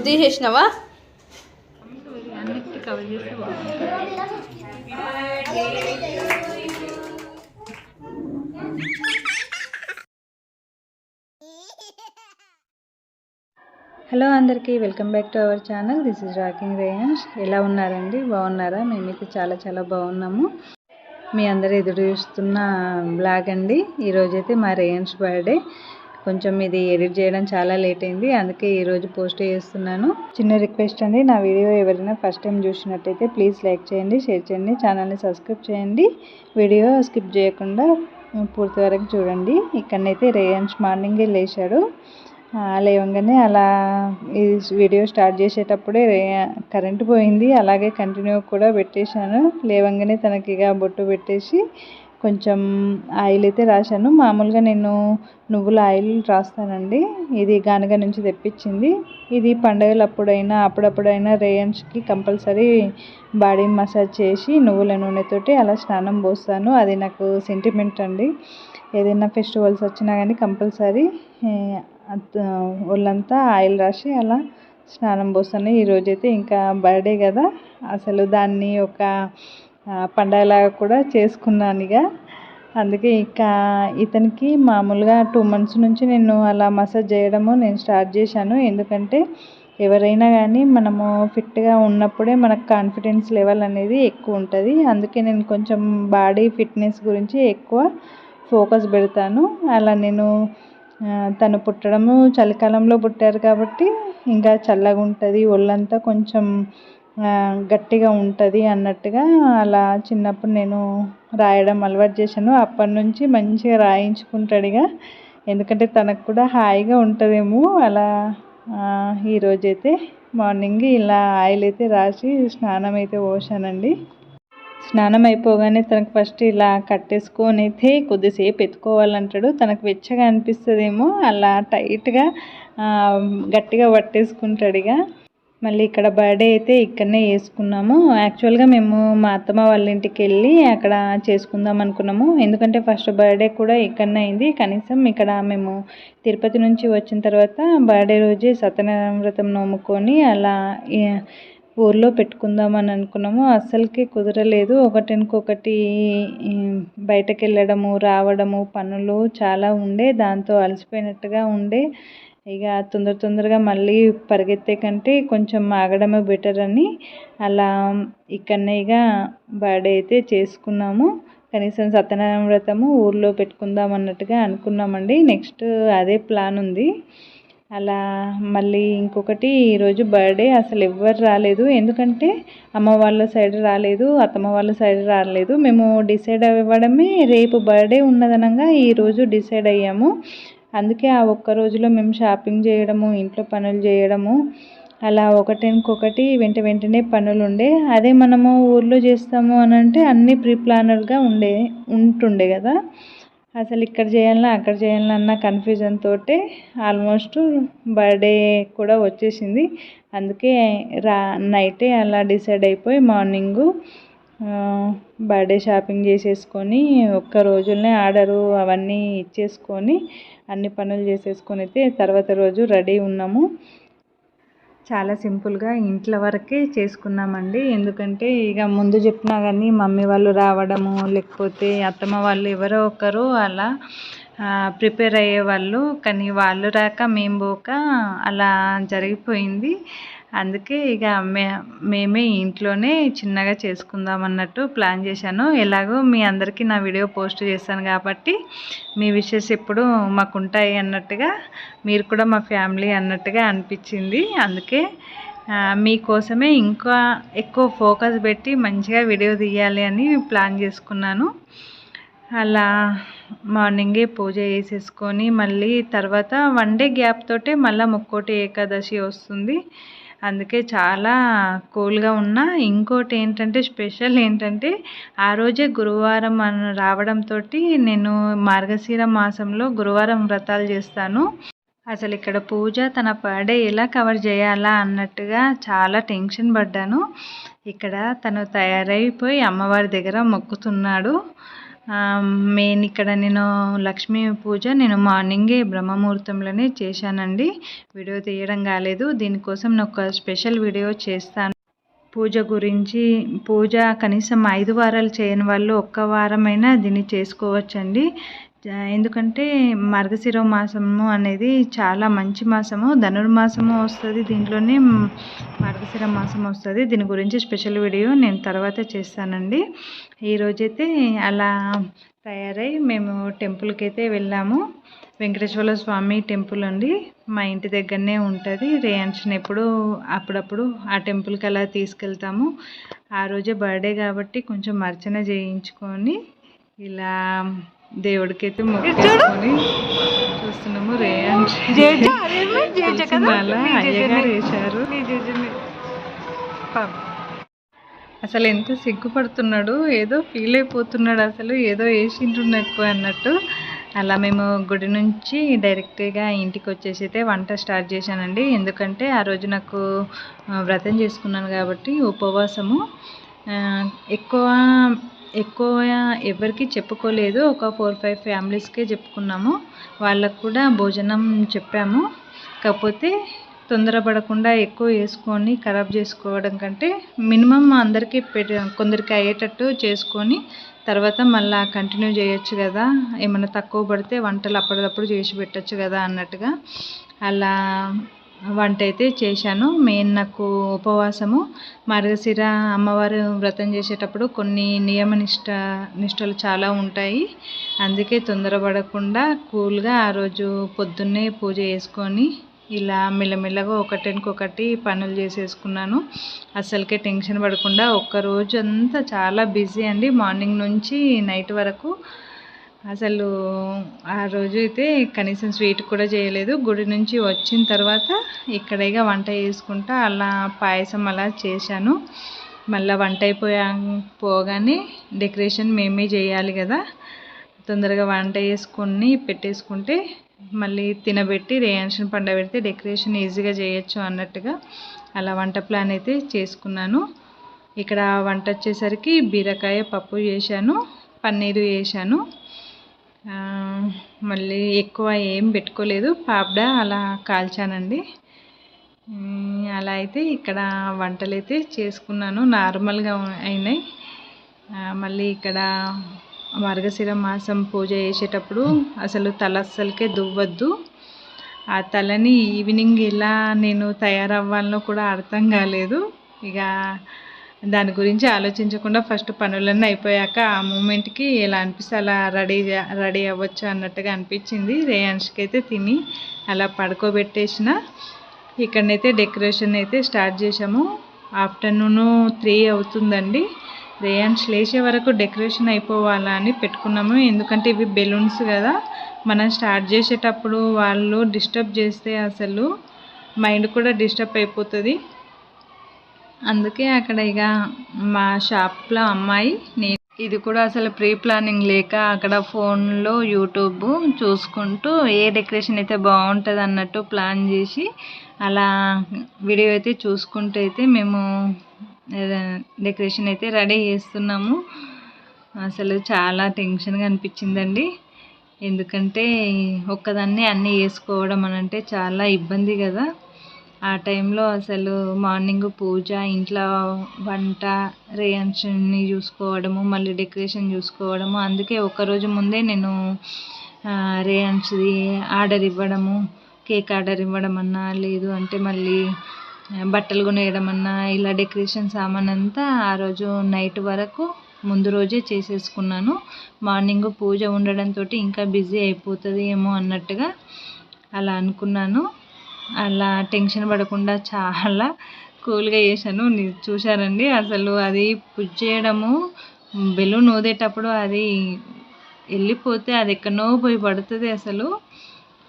తీసేసినావా? అన్నిటి కవర్ చేస్తే బాగుంటుంది. హలో అందరికీ, welcome back to our channel. This is rocking Reyans. ఎలా ఉన్నారండి? బాగున్నారా? మేమైతే చాలా చాలా బాగున్నాము. మీ అందరూ ఎదురు చూస్తున్న బ్లాగ్ అండి. ఈరోజైతే మా రేయాన్స్ బర్త్డే. కొంచెం ఇది ఎడిట్ చేయడం చాలా లేట్ అయింది, అందుకే ఈరోజు పోస్ట్ చేస్తున్నాను. చిన్న రిక్వెస్ట్ అండి, నా వీడియో ఎవరైనా ఫస్ట్ టైం చూసినట్టయితే ప్లీజ్ లైక్ చేయండి, షేర్ చేయండి, ఛానల్ని సబ్స్క్రైబ్ చేయండి. వీడియో స్కిప్ చేయకుండా పూర్తి వరకు చూడండి. ఇక్కడనైతే రేయాన్స్ మార్నింగే లేచాడు. లేవగానే అలా ఈ వీడియో స్టార్ట్ చేసేటప్పుడే కరెంటు పోయింది. అలాగే కంటిన్యూ కూడా పెట్టేశాను. లేవగానే తనకి ఇక బొట్టు పెట్టేసి కొంచెం ఆయిల్ అయితే రాశాను. మామూలుగా నేను నువ్వుల ఆయిల్ రాస్తానండి. ఇది గానుగ నుంచి తెప్పించింది. ఇది పండుగలప్పుడైనా అప్పుడప్పుడైనా రేయాన్స్కి కంపల్సరీ బాడీ మసాజ్ చేసి నువ్వుల నూనెతోటి అలా స్నానం పోస్తాను. అది నాకు సెంటిమెంట్ అండి. ఏదైనా ఫెస్టివల్స్ వచ్చినా కానీ కంపల్సరీ ఒళ్ళంతా ఆయిల్ రాసి అలా స్నానం పోస్తాను. ఈరోజైతే ఇంకా బర్త్డే కదా, అసలు దాన్ని ఒక పండగలాగా కూడా చేసుకున్నాను ఇక. అందుకే ఇక ఇతనికి మామూలుగా 2 months నుంచి నేను అలా మసాజ్ చేయడము నేను స్టార్ట్ చేశాను. ఎందుకంటే ఎవరైనా కానీ మనము ఫిట్గా ఉన్నప్పుడే మనకు కాన్ఫిడెన్స్ లెవెల్ అనేది ఎక్కువ ఉంటుంది. అందుకే నేను కొంచెం బాడీ ఫిట్నెస్ గురించి ఎక్కువ ఫోకస్ పెడతాను. అలా నేను తను పుట్టడము చలికాలంలో పుట్టారు కాబట్టి ఇంకా చల్లగా ఉంటుంది, ఒళ్ళంతా కొంచెం గట్టిగా ఉంటుంది అన్నట్టుగా అలా చిన్నప్పుడు నేను రాయడం అలవాటు చేశాను. అప్పటి నుంచి మంచిగా రాయించుకుంటాడు ఇక. ఎందుకంటే తనకు కూడా హాయిగా ఉంటుందేమో అలా. ఈరోజైతే మార్నింగ్ ఇలా ఆయిల్ అయితే రాసి స్నానం అయితే పోసానండి. స్నానం అయిపోగానే తనకు ఫస్ట్ ఇలా కట్టేసుకొని అయితే కొద్దిసేపు ఎత్తుకోవాలంటాడు. తనకు వెచ్చగా అనిపిస్తుందేమో అలా టైట్గా గట్టిగా పట్టేసుకుంటాడు ఇక. మళ్ళీ ఇక్కడ బర్త్డే అయితే ఇక్కడనే చేసుకున్నాము. యాక్చువల్గా మేము మా అత్తమ్మ వాళ్ళ ఇంటికి వెళ్ళి అక్కడ చేసుకుందాం అనుకున్నాము. ఎందుకంటే ఫస్ట్ బర్త్డే కూడా ఇక్కడనే అయింది. కనీసం ఇక్కడ మేము తిరుపతి నుంచి వచ్చిన తర్వాత బర్త్డే రోజే సత్యనారాయణ వ్రతం నోముకొని అలా ఊర్లో పెట్టుకుందామని అనుకున్నాము. అస్సలకి కుదరలేదు. ఒకటికొకటి బయటకు వెళ్ళడము రావడము పనులు చాలా ఉండే, దాంతో అలసిపోయినట్టుగా ఉండే. ఇక తొందరగా మళ్ళీ పరిగెత్తే కంటే కొంచెం ఆగడమే బెటర్ అని అలా ఇక్కడనే ఇక బర్త్డే అయితే చేసుకున్నాము. కనీసం సత్యనారాయణ వ్రతము ఊర్లో పెట్టుకుందాం అన్నట్టుగా అనుకున్నామండి. నెక్స్ట్ అదే ప్లాన్ ఉంది. అలా మళ్ళీ ఇంకొకటి, ఈరోజు బర్త్డే అసలు ఎవ్వరు రాలేదు. ఎందుకంటే అమ్మ వాళ్ళ సైడ్ రాలేదు, అత్తమ్మ వాళ్ళ సైడ్ రాలేదు. మేము డిసైడ్ అవ్వడమే రేపు బర్త్డే ఉన్నదనగా ఈరోజు డిసైడ్ అయ్యాము. అందుకే ఆ ఒక్క రోజులో మేము షాపింగ్ చేయడము, ఇంట్లో పనులు చేయడము, అలా ఒకటికొకటి వెంటనే పనులు ఉండే. అదే మనము ఊర్లో చేస్తాము అని అంటే అన్నీ ప్రీ ప్లానర్గా ఉంటుండే కదా. అసలు ఇక్కడ చేయాలన్నా అక్కడ చేయాలన్నా అన్న కన్ఫ్యూజన్ తోటే ఆల్మోస్ట్ బర్త్డే కూడా వచ్చేసింది. అందుకే నైటే అలా డిసైడ్ అయిపోయి మార్నింగు బర్త్డే షాపింగ్ చేసేసుకొని ఒక్క రోజులనే ఆర్డరు అవన్నీ ఇచ్చేసుకొని అన్ని పనులు చేసేసుకొని అయితే తర్వాత రోజు రెడీ ఉన్నాము. చాలా సింపుల్గా ఇంట్లో వరకే చేసుకున్నామండి. ఎందుకంటే ఇక ముందు చెప్పినా కానీ మమ్మీ వాళ్ళు రావడము లేకపోతే అత్తమ్మ వాళ్ళు ఎవరో ఒకరు అలా ప్రిపేర్ అయ్యేవాళ్ళు. కానీ వాళ్ళు రాక మేము పోక అలా జరిగిపోయింది. అందుకే ఇక మేమే ఇంట్లోనే చిన్నగా చేసుకుందాం అన్నట్టు ప్లాన్ చేశాను. ఎలాగో మీ అందరికీ నా వీడియో పోస్ట్ చేశాను కాబట్టి మీ విషెస్ ఎప్పుడు మాకు ఉంటాయి అన్నట్టుగా, మీరు కూడా మా ఫ్యామిలీ అన్నట్టుగా అనిపించింది. అందుకే మీకోసమే ఇంకా ఎక్కువ ఫోకస్ పెట్టి మంచిగా వీడియో తీయాలి అని ప్లాన్ చేసుకున్నాను. అలా మార్నింగే పూజ చేసేసుకొని మళ్ళీ తర్వాత 1 day గ్యాప్ తోటే మళ్ళీ ముక్కోటి ఏకాదశి వస్తుంది. అందుకే చాలా కూల్గా ఉన్నా. ఇంకోటి ఏంటంటే స్పెషల్ ఏంటంటే ఆ రోజే గురువారం రావడంతో నేను మార్గశిర మాసంలో గురువారం వ్రతాలు చేస్తాను. అసలు ఇక్కడ పూజ తన బర్త్డే ఎలా కవర్ చేయాలా అన్నట్టుగా చాలా టెన్షన్ పడ్డాను. ఇక్కడ తను తయారైపోయి అమ్మవారి దగ్గర మొక్కుతున్నాడు. మెయిన్ ఇక్కడ నేను లక్ష్మీ పూజ నేను మార్నింగే బ్రహ్మముహూర్తంలోనే చేశానండి. వీడియో తీయడం కాలేదు. దీనికోసం నేను ఒక స్పెషల్ వీడియో చేస్తాను. పూజ గురించి. పూజ కనీసం 5 వారాలు చేయని వాళ్ళు ఒక్క వారమైనా దీన్ని చేసుకోవచ్చండి. ఎందుకంటే మార్గశిర మాసము అనేది చాలా మంచి మాసము. ధనుర్మాసము వస్తుంది, దీంట్లోనే మార్గశిర మాసం వస్తుంది. దీని గురించి స్పెషల్ వీడియో నేను తర్వాత చేస్తానండి. ఈరోజైతే అలా తయారై మేము టెంపుల్కి అయితే వెళ్ళాము. వెంకటేశ్వర స్వామి టెంపుల్ అండి, మా ఇంటి దగ్గరనే ఉంటుంది. రేయాన్షన్ అప్పుడప్పుడు ఆ టెంపుల్కి అలా తీసుకెళ్తాము. ఆ రోజే బర్త్డే కాబట్టి కొంచెం అర్చన చేయించుకొని ఇలా దేవుడికి అయితే మొక్కేసుకొని చూస్తున్నాము. రేయాన్షన్ అలా అయ్యగారు వేశారు. అసలు ఎంత సిగ్గుపడుతున్నాడు, ఏదో ఫీల్ అయిపోతున్నాడు, అసలు ఏదో వేసిండ్రు ఎక్కువ అన్నట్టు. అలా మేము గుడి నుంచి డైరెక్ట్గా ఇంటికి వచ్చేసి అయితే వంట స్టార్ట్ చేశానండి. ఎందుకంటే ఆ రోజు నాకు వ్రతం చేసుకున్నాను కాబట్టి ఉపవాసము. ఎక్కువ ఎవరికి చెప్పుకోలేదు, ఒక 4-5 ఫ్యామిలీస్కే చెప్పుకున్నాము. వాళ్ళకు కూడా భోజనం చెప్పాము. కాకపోతే తొందరపడకుండా ఎక్కువ వేసుకొని ఖరాబ్ చేసుకోవడం కంటే మినిమం అందరికీ కొందరికి అయ్యేటట్టు చేసుకొని తర్వాత మళ్ళీ కంటిన్యూ చేయొచ్చు కదా, ఏమైనా తక్కువ పడితే వంటలు అప్పటికప్పుడు చేసి పెట్టచ్చు కదా అన్నట్టుగా అలా వంట అయితే చేశాను. మెయిన్ నాకు ఉపవాసము. మార్గశిర అమ్మవారు వ్రతం చేసేటప్పుడు కొన్ని నిష్టలు చాలా ఉంటాయి. అందుకే తొందరపడకుండా కూల్గా ఆ రోజు పొద్దున్నే పూజ చేసుకొని ఇలా మెల్లమెల్లగా ఒకటి పనులు చేసేసుకున్నాను. అస్సలకే టెన్షన్ పడకుండా ఒక్కరోజు అంతా చాలా బిజీ అండి, మార్నింగ్ నుంచి నైట్ వరకు. అసలు ఆ రోజు అయితే కనీసం స్వీట్ కూడా చేయలేదు. గుడి నుంచి వచ్చిన తర్వాత ఇక్కడ ఇక వంట చేసుకుంటా అలా పాయసం అలా చేశాను. మళ్ళీ వంట పోగానే డెకరేషన్ మేమే చేయాలి కదా, తొందరగా వంట చేసుకొని పెట్టేసుకుంటే మళ్ళీ తినబెట్టి రేయాన్షన్ పండబెడితే డెకరేషన్ ఈజీగా చేయొచ్చు అన్నట్టుగా అలా వంట ప్లాన్ అయితే చేసుకున్నాను. ఇక్కడ వంట వచ్చేసరికి బీరకాయ పప్పు చేశాను, పన్నీరు చేశాను. మళ్ళీ ఎక్కువ ఏం పెట్టుకోలేదు, పాపడా అలా కాల్చానండి. అలా అయితే ఇక్కడ వంటలు అయితే చేసుకున్నాను, నార్మల్గా అయినాయి. మళ్ళీ ఇక్కడ మార్గశిర మాసం పూజ చేసేటప్పుడు అసలు తల అస్సలకే దువ్వద్దు. ఆ తలని ఈవినింగ్ ఎలా నేను తయారవ్వాలనో కూడా అర్థం కాలేదు. ఇక దాని గురించి ఆలోచించకుండా ఫస్ట్ పనులన్నీ అయిపోయాక ఆ మూమెంట్కి ఎలా అనిపిస్తే అలా రెడీ అవ్వచ్చు అన్నట్టుగా అనిపించింది. రేయాన్స్కి అయితే తిని అలా పడుకోబెట్టేసిన. ఇక్కడనైతే డెకరేషన్ అయితే స్టార్ట్ చేసాము. ఆఫ్టర్నూన్ 3 అవుతుందండి. రేయాన్స్ లేచే వరకు డెకరేషన్ అయిపోవాలా అని పెట్టుకున్నాము. ఎందుకంటే ఇవి బెలూన్స్ కదా, మనం స్టార్ట్ చేసేటప్పుడు వాళ్ళు డిస్టర్బ్ చేస్తే అసలు మైండ్ కూడా డిస్టర్బ్ అయిపోతుంది. అందుకే అక్కడ ఇక మా షాప్లో అమ్మాయి నేను ఇది కూడా అసలు ప్రీ ప్లానింగ్ లేక అక్కడ ఫోన్లో యూట్యూబ్ చూసుకుంటూ ఏ డెకరేషన్ అయితే బాగుంటుంది అన్నట్టు ప్లాన్ చేసి అలా వీడియో అయితే చూసుకుంటూ అయితే మేము డెకరేషన్ అయితే రెడీ చేస్తున్నాము. అసలు చాలా టెన్షన్గా అనిపించిందండి. ఎందుకంటే ఒక్కదాన్ని అన్నీ వేసుకోవడం అని అంటే చాలా ఇబ్బంది కదా. ఆ టైంలో అసలు మార్నింగ్ పూజ, ఇంట్లో వంట, రేయాన్స్ని చూసుకోవడము, మళ్ళీ డెకరేషన్ చూసుకోవడము. అందుకే ఒకరోజు ముందే నేను రేయాన్స్ది ఆర్డర్ ఇవ్వడము, కేక్ ఆర్డర్ ఇవ్వడం అన్నా, లేదు అంటే మళ్ళీ బట్టలు కొనేయడం అన్నా, ఇలా డెకరేషన్ సామాన్ అంతా ఆ రోజు నైట్ వరకు ముందు రోజే చేసేసుకున్నాను. మార్నింగ్ పూజ ఉండడంతో ఇంకా బిజీ అయిపోతుంది ఏమో అన్నట్టుగా అలా అనుకున్నాను. అలా టెన్షన్ పడకుండా చాలా కూల్గా చేశాను. చూశారండి అసలు అది పుష్ చేయడము, బెలూన్ ఊదేటప్పుడు అది వెళ్ళిపోతే అది ఎక్కడనో పోయి పడుతుంది. అసలు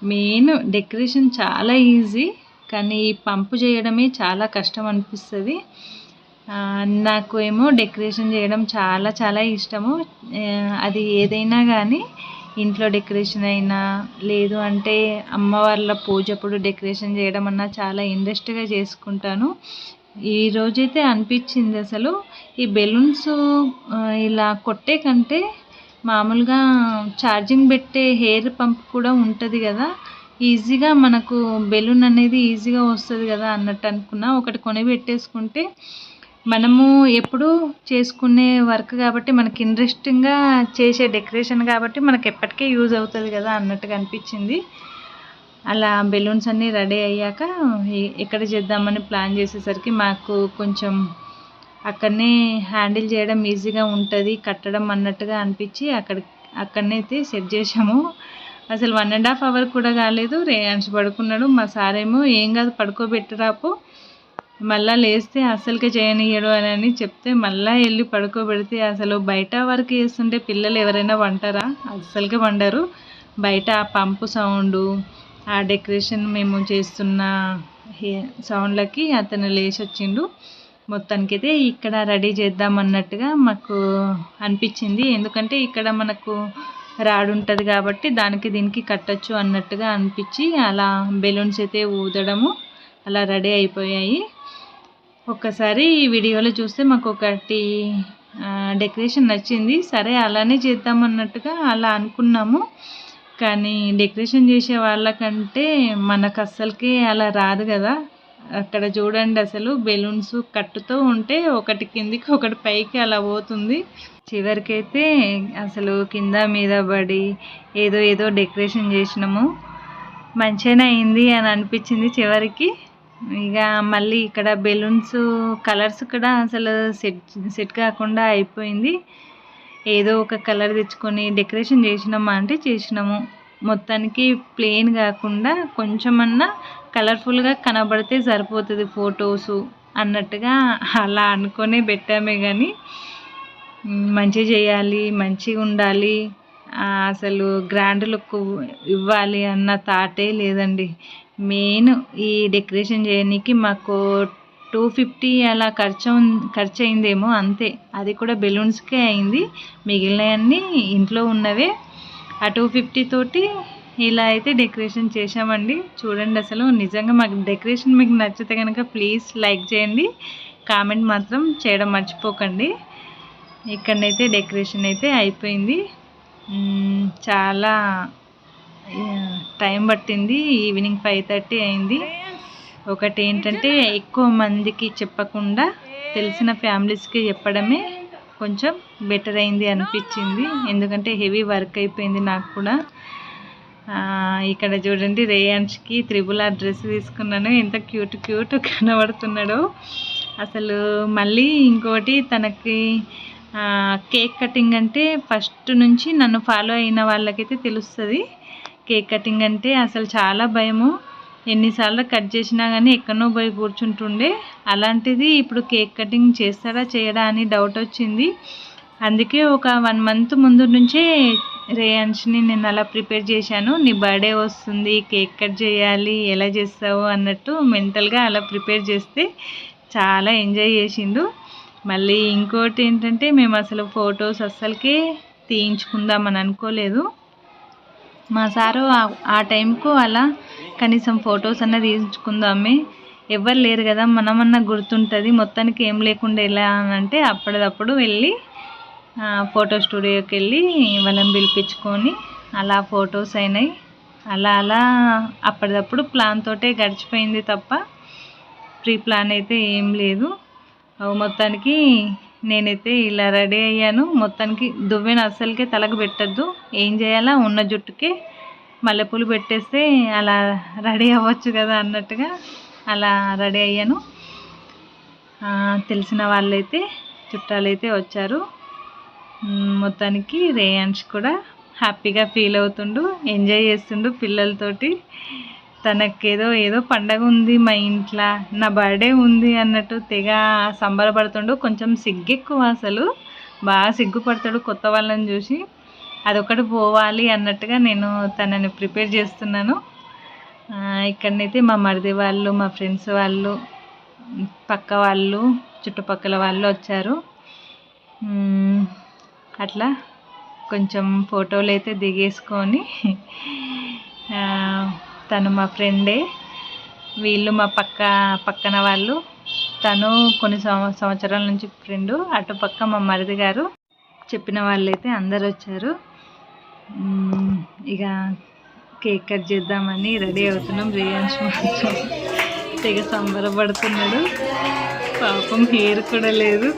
మెయిన్ డెకరేషన్ చాలా ఈజీ, కానీ ఈ పంపు చేయడమే చాలా కష్టం అనిపిస్తుంది. నాకు ఏమో డెకరేషన్ చేయడం చాలా చాలా ఇష్టము. అది ఏదైనా కానీ ఇంట్లో డెకరేషన్ అయినా, లేదు అంటే అమ్మవార్ల పూజప్పుడు డెకరేషన్ చేయడం అన్నా చాలా ఇంట్రెస్ట్గా చేసుకుంటాను. ఈరోజైతే అనిపించింది అసలు ఈ బెలూన్స్ ఇలా కొట్టే కంటే మామూలుగా ఛార్జింగ్ పెట్టే హెయిర్ పంప్ కూడా ఉంటుంది కదా, ఈజీగా మనకు బెలూన్ అనేది ఈజీగా వస్తుంది కదా అన్నట్టు అనుకున్నా. ఒకటి కొని పెట్టేసుకుంటే మనము ఎప్పుడు చేసుకునే వర్క్ కాబట్టి మనకి ఇంట్రెస్టింగ్గా చేసే డెకరేషన్ కాబట్టి మనకి ఎప్పటికీ యూజ్ అవుతుంది కదా అన్నట్టుగా అనిపించింది. అలా బెలూన్స్ అన్నీ రెడీ అయ్యాక ఎక్కడ చేద్దామని ప్లాన్ చేసేసరికి మాకు కొంచెం అక్కడనే హ్యాండిల్ చేయడం ఈజీగా ఉంటుంది కట్టడం అన్నట్టుగా అనిపించి అక్కడనే అయితే సెట్ చేసాము. అసలు 1.5 hour కూడా కాలేదు, రేయాన్స్ పడుకున్నాడు. మా సారేమో ఏం కాదు పడుకోబెట్టరాపు, మళ్ళీ లేస్తే అస్సలకే చేయనియ్యడు అని చెప్తే మళ్ళీ వెళ్ళి పడుకోబెడితే అసలు బయట వరకు వేస్తుంటే పిల్లలు ఎవరైనా వంటారా? అస్సలకే వండరు. బయట ఆ పంపు సౌండు, ఆ డెకరేషన్ మేము చేస్తున్న సౌండ్లకి అతను లేచి వచ్చిండు. మొత్తానికైతే ఇక్కడ రెడీ చేద్దాం అన్నట్టుగా మాకు అనిపించింది. ఎందుకంటే ఇక్కడ మనకు రాడ్ ఉంటుంది కాబట్టి దానికి దీనికి కట్టచ్చు అన్నట్టుగా అనిపించి అలా బెలూన్స్ అయితే ఊదడము అలా రెడీ అయిపోయాయి. ఒక్కసారి ఈ వీడియోలో చూస్తే మాకు ఒకటి డెకరేషన్ నచ్చింది. సరే అలానే చేద్దాం అన్నట్టుగా అలా అనుకున్నాము. కానీ డెకరేషన్ చేసే వాళ్ళకంటే మనకు అస్సలకి అలా రాదు కదా. అక్కడ చూడండి అసలు బెలూన్స్ కట్టుతూ ఉంటే ఒకటి కిందికి ఒకటి పైకి అలా పోతుంది. చివరికైతే అసలు కింద మీద పడి ఏదో డెకరేషన్ చేసినాము. మంచిగానే అయింది అని అనిపించింది చివరికి. ఇక మళ్ళీ ఇక్కడ బెలూన్స్ కలర్స్ కూడా అసలు సెట్ కాకుండా అయిపోయింది. ఏదో ఒక కలర్ తెచ్చుకొని డెకరేషన్ చేసినామా అంటే చేసినాము. మొత్తానికి ప్లెయిన్ కాకుండా కొంచెమన్నా కలర్ఫుల్గా కనబడితే సరిపోతుంది ఫొటోసు అన్నట్టుగా అలా అనుకొని పెట్టామే. కానీ మంచిగా చేయాలి, మంచిగా ఉండాలి, అసలు గ్రాండ్ లుక్ ఇవ్వాలి అన్న థాటే లేదండి. మెయిన్ ఈ డెకరేషన్ చేయడానికి మాకు 250 అలా ఖర్చు అయిందేమో అంతే. అది కూడా బెలూన్స్కే అయింది, మిగిలినవన్నీ ఇంట్లో ఉన్నవే. ఆ 250 తోటి ఇలా అయితే డెకరేషన్ చేసామండి. చూడండి అసలు నిజంగా మాకు డెకరేషన్ మీకు నచ్చితే కనుక ప్లీజ్ లైక్ చేయండి, కామెంట్ మాత్రం చేయడం మర్చిపోకండి. ఇక్కడనైతే డెకరేషన్ అయితే అయిపోయింది. చాలా టైం పట్టింది, ఈవినింగ్ 5:30 అయింది. ఒకటి ఏంటంటే ఎక్కువ మందికి చెప్పకుండా తెలిసిన ఫ్యామిలీస్కి చెప్పడమే కొంచెం బెటర్ అయింది అనిపించింది. ఎందుకంటే హెవీ వర్క్ అయిపోయింది నాకు కూడా. ఇక్కడ చూడండి రేయాన్స్కి 3R డ్రెస్ తీసుకున్నాను, ఎంత క్యూట్ కనబడుతున్నాడో అసలు. మళ్ళీ ఇంకోటి తనకి కేక్ కటింగ్ అంటే ఫస్ట్ నుంచి నన్ను ఫాలో అయిన వాళ్ళకైతే తెలుస్తుంది. కేక్ కటింగ్ అంటే అసలు చాలా భయము. ఎన్నిసార్లు కట్ చేసినా కానీ ఎక్కడనో పోయి కూర్చుంటుండే. అలాంటిది ఇప్పుడు కేక్ కటింగ్ చేస్తాడా చేయడా అని డౌట్ వచ్చింది. అందుకే ఒక 1 month ముందు నుంచే రేయాన్స్ని నేను అలా ప్రిపేర్ చేశాను. నీ బర్త్డే వస్తుంది, కేక్ కట్ చేయాలి, ఎలా చేస్తావు అన్నట్టు మెంటల్గా అలా ప్రిపేర్ చేస్తే చాలా ఎంజాయ్ చేసిండు. మళ్ళీ ఇంకోటి ఏంటంటే మేము అసలు ఫొటోస్ అస్సలకే తీయించుకుందామని అనుకోలేదు. మా సారు ఆ టైంకు అలా కనీసం ఫొటోస్ అన్న తీయించుకుందామే, ఎవరు లేరు కదా మనమన్నా గుర్తుంటుంది. మొత్తానికి ఏం లేకుండా ఎలా అని అంటే అప్పటిదప్పుడు వెళ్ళి ఫోటో స్టూడియోకి వెళ్ళి వాళ్ళని పిలిపించుకొని అలా ఫొటోస్ అయినాయి. అలా అప్పటిదప్పుడు ప్లాన్ తోటే గడిచిపోయింది తప్ప ప్రీ ప్లాన్ అయితే ఏం లేదు. మొత్తానికి నేనైతే ఇలా రెడీ అయ్యాను. మొత్తానికి దువ్వెన అస్సలకే తలకు పెట్టద్దు, ఏం చేయాలా ఉన్న జుట్టుకే మల్లెపూలు పెట్టేస్తే అలా రెడీ అవ్వచ్చు కదా అన్నట్టుగా అలా రెడీ అయ్యాను. తెలిసిన వాళ్ళైతే చుట్టాలైతే వచ్చారు. మొత్తానికి రేయాన్స్ కూడా హ్యాపీగా ఫీల్ అవుతుండు, ఎంజాయ్ చేస్తుండు పిల్లలతోటి. తనకేదో పండగ ఉంది మా ఇంట్లో, నా బర్త్డే ఉంది అన్నట్టు తెగ సంబరపడుతుండు. కొంచెం సిగ్గెక్కువ, అసలు బాగా సిగ్గుపడతాడు కొత్త వాళ్ళని చూసి. అదొకటి పోవాలి అన్నట్టుగా నేను తనని ప్రిపేర్ చేస్తున్నాను. ఇక్కడనైతే మా మరిది వాళ్ళు, మా ఫ్రెండ్స్ వాళ్ళు, పక్క వాళ్ళు, చుట్టుపక్కల వాళ్ళు వచ్చారు. అట్లా కొంచెం ఫోటోలు అయితే దిగేసుకొని, తను మా ఫ్రెండే, వీళ్ళు మా పక్కన వాళ్ళు. తను కొన్ని సంవత్సరాల నుంచి ఫ్రెండు, అటుపక్క మా మరిది గారు. చెప్పిన వాళ్ళైతే అందరు వచ్చారు. ఇక కేక్ కట్ చేద్దామని రెడీ అవుతున్నాం. రేయాన్స్ మాత్రం తెగ సంబరపడుతున్నాడు. పాపం హెయిర్ కూడా లేదు.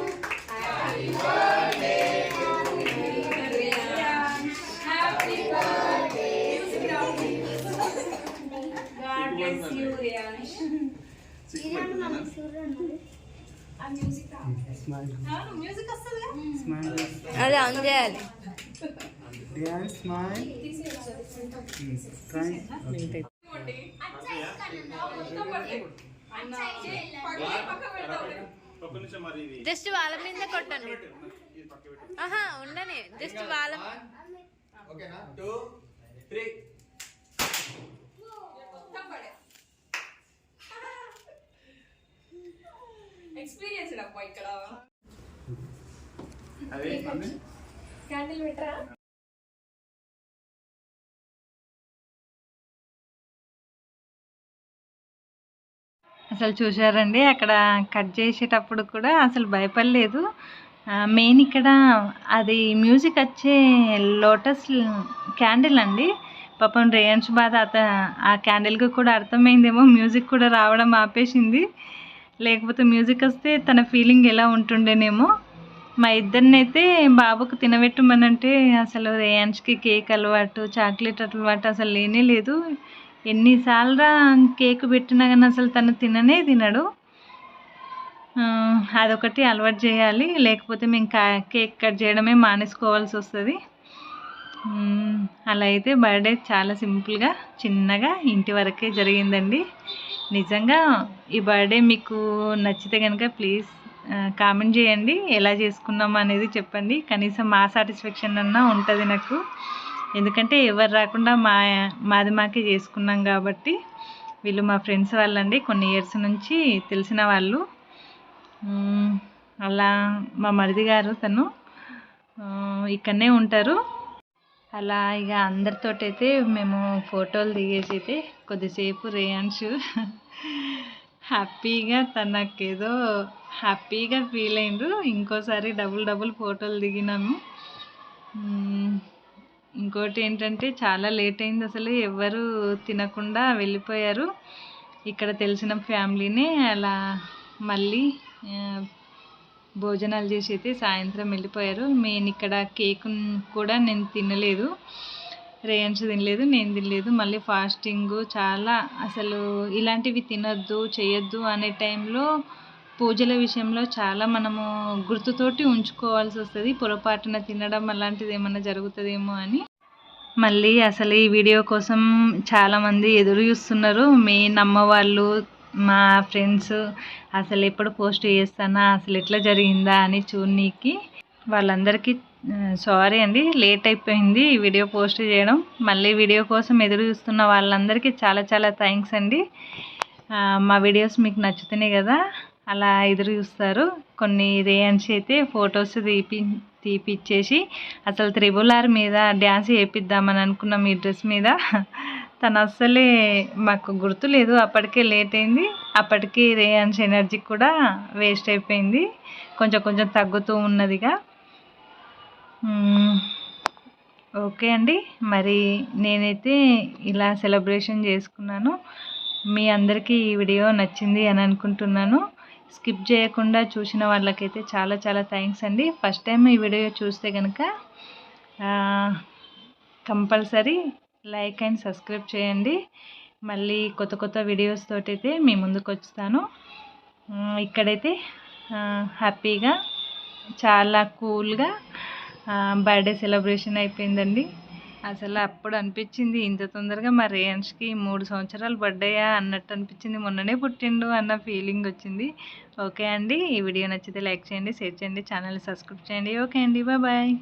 అది ఆన్ చేయాలి. జస్ట్ వాళ్ళ మీద కొట్టండి. ఉండని జస్ట్ వాళ్ళ ఎక్స్పీరియన్స్ ఇక్కడ క్యాండిల్ పెట్టరా. అసలు చూసారండి, అక్కడ కట్ చేసేటప్పుడు కూడా అసలు భయపడలేదు. మెయిన్ ఇక్కడ అది మ్యూజిక్ వచ్చే లోటస్ క్యాండిల్ అండి. పాపం రేయాన్స్ బాధ ఆ క్యాండిల్కి కూడా అర్థమైందేమో, మ్యూజిక్ కూడా రావడం ఆపేసింది. లేకపోతే మ్యూజిక్ వస్తే తన ఫీలింగ్ ఎలా ఉంటుండేనేమో. మా ఇద్దరిని అయితే బాబుకు తినబెట్టమనంటే అసలు రేయాన్స్కి కేక్ అలవాటు, చాక్లెట్ అలవాటు అసలు లేనే లేదు. ఎన్నిసార్లు కేక్ పెట్టినా కానీ అసలు తను తినడు. అదొకటి అలవాటు చేయాలి, లేకపోతే మేము కేక్ కట్ చేయడమే మానేసుకోవాల్సి వస్తుంది. అలా అయితే బర్త్డే చాలా సింపుల్గా చిన్నగా ఇంటి వరకే జరిగిందండి. నిజంగా ఈ బర్త్డే మీకు నచ్చితే కనుక ప్లీజ్ కామెంట్ చేయండి. ఎలా చేసుకున్నాం అనేది చెప్పండి. కనీసం మా సాటిస్ఫాక్షన్ అన్నా ఉంటుంది నాకు. ఎందుకంటే ఎవరు రాకుండా మాది మాకే చేసుకున్నాం కాబట్టి. వీళ్ళు మా ఫ్రెండ్స్ వాళ్ళండి, కొన్ని ఇయర్స్ నుంచి తెలిసిన వాళ్ళు. అలా మా మరిది గారు తను ఇక్కడనే ఉంటారు. అలా ఇక అందరితోటైతే మేము ఫోటోలు దిగేసి అయితే కొద్దిసేపు రేయాన్స్ హ్యాపీగా తనకేదో హ్యాపీగా ఫీల్ అయిండ్రు. ఇంకోసారి డబుల్ ఫోటోలు దిగినాము. ఇంకోటి ఏంటంటే చాలా లేట్ అయింది, అసలు ఎవరు తినకుండా వెళ్ళిపోయారు. ఇక్కడ తెలిసిన ఫ్యామిలీనే అలా మళ్ళీ భోజనాలు చేసి అయితే సాయంత్రం వెళ్ళిపోయారు. నేను ఇక్కడ కేక్ కూడా నేను తినలేదు, రేయాన్స్ తినలేదు, నేను తినలేదు. మళ్ళీ ఫాస్టింగ్ చాలా అసలు ఇలాంటివి తినొద్దు చేయొద్దు అనే టైంలో పూజల విషయంలో చాలా మనము గుర్తుతోటి ఉంచుకోవాల్సి వస్తుంది. పొరపాటున తినడం అలాంటిది ఏమన్నా జరుగుతుందేమో అని. మళ్ళీ అసలు ఈ వీడియో కోసం చాలామంది ఎదురు చూస్తున్నారు. మెయిన్ అమ్మ వాళ్ళు, మా ఫ్రెండ్స్ అసలు ఎప్పుడు పోస్ట్ చేస్తానా, అసలు ఎట్లా జరిగిందా అని చూడనీకి. వాళ్ళందరికీ సారీ అండి, లేట్ అయిపోయింది ఈ వీడియో పోస్ట్ చేయడం. మళ్ళీ వీడియో కోసం ఎదురు చూస్తున్న వాళ్ళందరికీ చాలా థ్యాంక్స్ అండి. మా వీడియోస్ మీకు నచ్చుతున్నాయి కదా, అలా ఎదురు చూస్తారు. కొన్ని రేయాన్స్ అయితే ఫొటోస్ తీపిచ్చేసి అసలు 3RR మీద డ్యాన్స్ వేపిద్దామని అనుకున్నాం ఈ డ్రెస్ మీద. తను అస్సలే మాకు గుర్తులేదు, అప్పటికే లేట్ అయింది. అప్పటికి రేయాన్స్ ఎనర్జీ కూడా వేస్ట్ అయిపోయింది, కొంచెం తగ్గుతూ ఉన్నదిగా. ఓకే అండి, మరి నేనైతే ఇలా సెలబ్రేషన్ చేసుకున్నాను. మీ అందరికీ ఈ వీడియో నచ్చింది అని అనుకుంటున్నాను. స్కిప్ చేయకుండా చూసిన వాళ్ళకైతే చాలా థ్యాంక్స్ అండి. ఫస్ట్ టైం ఈ వీడియో చూస్తే కనుక కంపల్సరీ లైక్ అండ్ సబ్స్క్రైబ్ చేయండి. మళ్ళీ కొత్త వీడియోస్ తోటైతే మీ ముందుకు వచ్చుతాను. ఇక్కడైతే హ్యాపీగా చాలా కూల్గా బర్త్డే సెలబ్రేషన్ అయిపోయిందండి. అసలు అప్పుడు అనిపించింది ఇంత తొందరగా మా రేయాన్స్కి 3 సంవత్సరాలు బర్త్డేయా అన్నట్టు అనిపించింది. మొన్ననే పుట్టిండు అన్న ఫీలింగ్ వచ్చింది. ఓకే అండి, ఈ వీడియో నచ్చితే లైక్ చేయండి, షేర్ చేయండి, ఛానల్ని సబ్స్క్రైబ్ చేయండి. ఓకే అండి, బాయ్.